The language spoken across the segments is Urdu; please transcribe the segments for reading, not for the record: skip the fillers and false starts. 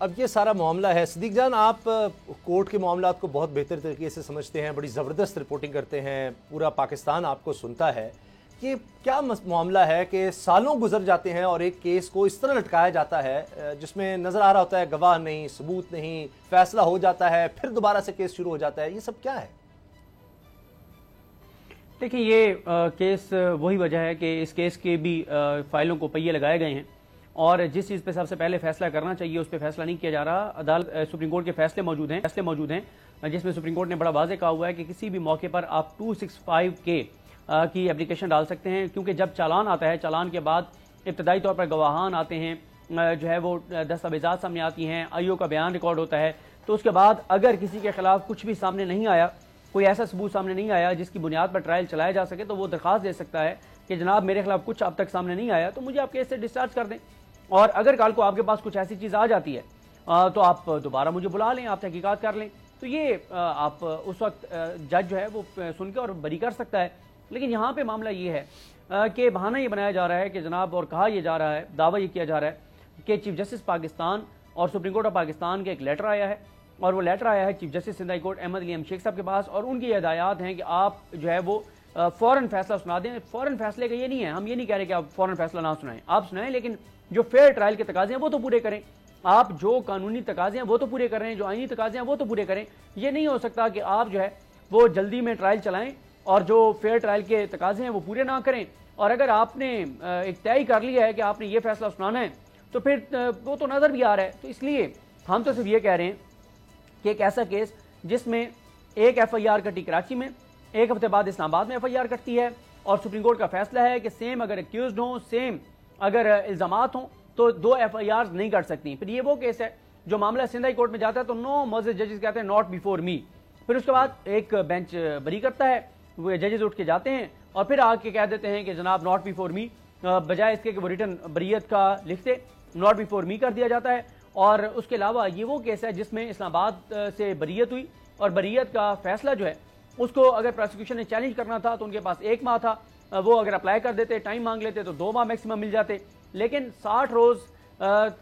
اب یہ سارا معاملہ ہے، صدیق جان آپ کورٹ کے معاملات کو بہت بہتر طریقے سے سمجھتے ہیں، بڑی زبردست رپورٹنگ کرتے ہیں، پورا پاکستان آپ کو سنتا ہے. یہ کیا معاملہ ہے کہ سالوں گزر جاتے ہیں اور ایک کیس کو اس طرح لٹکایا جاتا ہے جس میں نظر آ رہا ہوتا ہے گواہ نہیں، ثبوت نہیں، فیصلہ ہو جاتا ہے، پھر دوبارہ سے کیس شروع ہو جاتا ہے، یہ سب کیا ہے؟ دیکھیں یہ کیس وہی وجہ ہے کہ اس کیس کے بھی فائلوں کو پہیے لگائے گئے ہیں اور جس چیز پہ سب سے پہلے فیصلہ کرنا چاہیے اس پہ فیصلہ نہیں کیا جا رہا. عدالت سپریم کورٹ کے فیصلے موجود ہیں جس میں سپریم کورٹ نے بڑا واضح کہا ہوا ہے کہ کسی بھی موقع پر آپ 265K کی اپلیکیشن ڈال سکتے ہیں، کیونکہ جب چالان آتا ہے، چالان کے بعد ابتدائی طور پر گواہان آتے ہیں، جو ہے وہ دستاویزات سامنے آتی ہیں، IO کا بیان ریکارڈ ہوتا ہے، تو اس کے بعد اگر کسی کے خلاف کچھ بھی سامنے نہیں آیا، کوئی ایسا ثبوت سامنے نہیں آیا جس کی بنیاد پر ٹرائل چلایا جا سکے، تو وہ درخواست دے سکتا ہے کہ جناب میرے خلاف کچھ اب تک سامنے نہیں آیا تو مجھے آپ کیس سے ڈسچارج کر دیں. اور اگر کل کو آپ کے پاس کچھ ایسی چیز آ جاتی ہے تو آپ دوبارہ مجھے بلا لیں، آپ تحقیقات کر لیں. تو یہ آپ اس وقت جج جو ہے وہ سن کے اور بری کر سکتا ہے. لیکن یہاں پہ معاملہ یہ ہے کہ بہانہ یہ بنایا جا رہا ہے کہ جناب، اور کہا یہ جا رہا ہے، دعویٰ یہ کیا جا رہا ہے کہ چیف جسٹس پاکستان اور سپریم کورٹ آف پاکستان کے ایک لیٹر آیا ہے، اور وہ لیٹر آیا ہے chief justice Sindh high court Ahmed Ali M Sheikh صاحب کے پاس، اور ان کی ہدایات ہیں کہ آپ جو ہے وہ فوراً فیصلہ سنا دیں. فوراً فیصلے کا یہ نہیں ہے، ہم یہ نہیں کہہ رہے کہ آپ فوراً فیصلہ نہ سنائیں، آپ سنائیں، لیکن جو فیئر ٹرائل کے تقاضے ہیں وہ تو پورے کریں. آپ جو قانونی تقاضے ہیں وہ تو پورے کریں، جو آئینی تقاضے ہیں وہ تو پورے کریں. یہ نہیں ہو سکتا کہ آپ جو ہے وہ جلدی میں ٹرائل چلائیں اور جو فیئر ٹرائل کے تقاضے ہیں وہ پورے نہ کریں. اور اگر آپ نے ایک طے کر لیا ہے کہ آپ نے یہ فیصلہ سنانا ہے تو پھر وہ تو نظر بھی آ رہا ہے. تو اس لیے ہم تو صرف یہ کہہ رہے ہیں کہ ایک ایسا کیس جس میں ایک FIR کٹی کراچی میں، ایک ہفتے بعد اسلام آباد میں FIR کٹتی ہے، اور سپریم کورٹ کا فیصلہ ہے کہ سیم اگر ایکیوزڈ ہوں، سیم اگر الزامات ہوں تو 2 FIRs نہیں کٹ سکتی. پھر یہ وہ کیس ہے جو معاملہ سندھ ہائی کورٹ میں جاتا ہے تو 9 معزز ججز کہتے ہیں ناٹ بیفور می. پھر اس کے بعد ایک بینچ بری کرتا ہے، وہ ججز اٹھ کے جاتے ہیں اور پھر آ کے کہہ دیتے ہیں کہ جناب ناٹ بیفور می، بجائے اس کے کہ وہ ریٹن بریت کا لکھتے، ناٹ بیفور می کر دیا جاتا ہے. اور اس کے علاوہ یہ وہ کیس ہے جس میں اسلام آباد سے بریت ہوئی، اور بریت کا فیصلہ جو ہے اس کو اگر پروسیکیوشن نے چیلنج کرنا تھا تو ان کے پاس 1 ماہ تھا، وہ اگر اپلائی کر دیتے، ٹائم مانگ لیتے تو 2 ماہ میکسیمم مل جاتے. لیکن 60 روز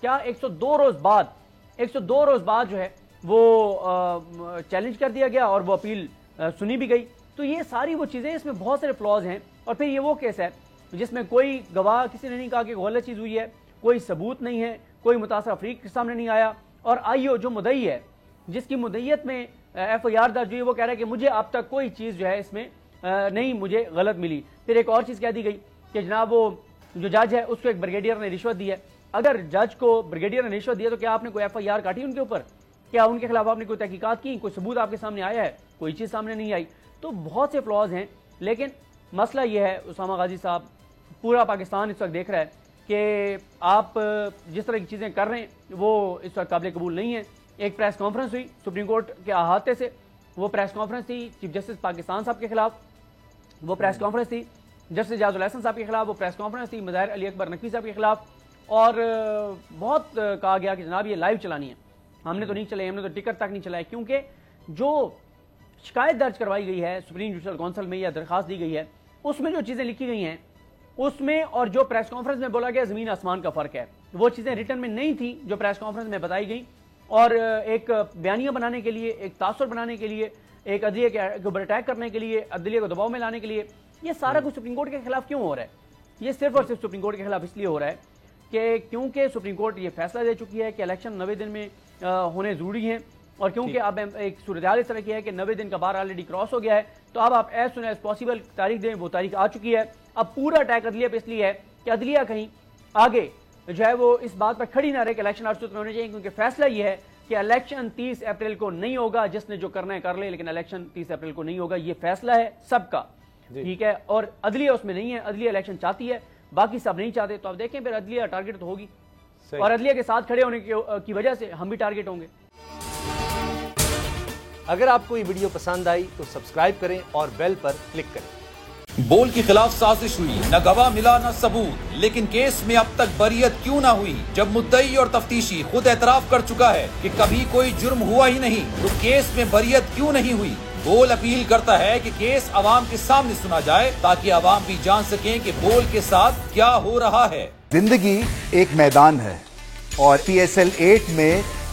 کیا 102 روز بعد جو ہے وہ چیلنج کر دیا گیا اور وہ اپیل سنی بھی گئی. تو یہ ساری وہ چیزیں، اس میں بہت سارے فلاز ہیں. اور پھر یہ وہ کیس ہے جس میں کوئی گواہ کسی نے نہیں کہا کہ غلط چیز ہوئی ہے، کوئی ثبوت نہیں ہے، کوئی متاثرہ فریق کے سامنے نہیں آیا، اور IO جو مدعی ہے جس کی مدعیت میں FIR درج ہوئی وہ کہہ رہا ہے کہ مجھے اب تک کوئی چیز جو ہے اس میں نہیں مجھے غلط ملی. پھر ایک اور چیز کہہ دی گئی کہ جناب وہ جو جج ہے اس کو ایک بریگیڈیئر نے رشوت دی ہے. اگر جج کو بریگیڈیئر نے رشوت دیا تو کیا آپ نے کوئی FIR کاٹی ان کے اوپر؟ کیا ان کے خلاف آپ نے کوئی تحقیقات کی؟ کوئی ثبوت آپ کے سامنے آیا ہے؟ کوئی چیز سامنے نہیں آئی. تو بہت سے فلاز ہیں. لیکن مسئلہ یہ ہے اسامہ غازی صاحب، پورا پاکستان اس وقت دیکھ رہا ہے کہ آپ جس طرح کی چیزیں کر رہے ہیں وہ اس وقت قابل قبول نہیں ہیں. ایک پریس کانفرنس ہوئی سپریم کورٹ کے احاطے سے، وہ پریس کانفرنس تھی چیف جسٹس پاکستان صاحب کے خلاف، وہ پریس کانفرنس تھی جسٹس جاز الحسن صاحب کے خلاف، وہ پریس کانفرنس تھی مظاہر علی اکبر نقوی صاحب کے خلاف. اور بہت کہا گیا کہ جناب یہ لائیو چلانی ہے. ہم نے تو نہیں چلائی، ہم نے تو ٹکٹ تک نہیں چلائی، کیونکہ جو شکایت درج کروائی گئی ہے سپریم جوڈیشل کونسل میں یا درخواست دی گئی ہے اس میں جو چیزیں لکھی گئی ہیں اس میں اور جو پریس کانفرنس میں بولا گیا زمین آسمان کا فرق ہے. وہ چیزیں ریٹن میں نہیں تھیں جو پریس کانفرنس میں بتائی گئی، اور ایک بیانیہ بنانے کے لیے، ایک تاثر بنانے کے لیے، ایک عدلیہ کے اوپر اٹیک کرنے کے لیے، عدلیہ کو دباؤ میں لانے کے لیے، یہ سارا کچھ سپریم کورٹ کے خلاف کیوں ہو رہا ہے؟ یہ صرف اور صرف سپریم کورٹ کے خلاف اس لیے ہو رہا ہے کہ کیونکہ سپریم کورٹ یہ فیصلہ دے چکی ہے کہ الیکشن 90 دن میں ہونے ضروری ہیں، اور کیونکہ اب ایک صورتحال اس طرح کی ہے کہ 90 دن کا بار آلریڈی کراس ہو گیا ہے، تو اب آپ ایز سون ایز پاسبل تاریخ دیں. وہ تاریخ آ چکی ہے. اب پورا اٹیک عدلیہ پہ اس لیے ہے کہ عدلیہ کہیں آگے جو ہے وہ اس بات پر کھڑی نہ رہے کہ الیکشن 8 میں ہونے چاہیے، کیونکہ فیصلہ یہ ہے کہ الیکشن 30 اپریل کو نہیں ہوگا. جس نے جو کرنا ہے کر لے، لیکن الیکشن 30 اپریل کو نہیں ہوگا. یہ فیصلہ ہے سب کا، ٹھیک ہے، اور عدلیہ اس میں نہیں ہے. عدلیہ الیکشن چاہتی ہے، باقی سب نہیں چاہتے. تو اب دیکھیں پھر عدلیہ ٹارگٹ تو ہوگی، اور عدلیہ کے ساتھ کھڑے ہونے کی وجہ سے ہم بھی ٹارگٹ ہوں گے. اگر آپ کو یہ ویڈیو پسند آئی تو سبسکرائب کریں اور بیل پر کلک کریں. بول کے خلاف سازش ہوئی، نہ گواہ ملا نہ ثبوت، لیکن کیس میں اب تک بریت کیوں نہ ہوئی؟ جب مدعی اور تفتیشی خود اعتراف کر چکا ہے کہ کبھی کوئی جرم ہوا ہی نہیں، تو کیس میں بریت کیوں نہیں ہوئی؟ بول اپیل کرتا ہے کہ کیس عوام کے سامنے سنا جائے تاکہ عوام بھی جان سکیں کہ بول کے ساتھ کیا ہو رہا ہے. زندگی ایک میدان ہے اور PSL 8 میں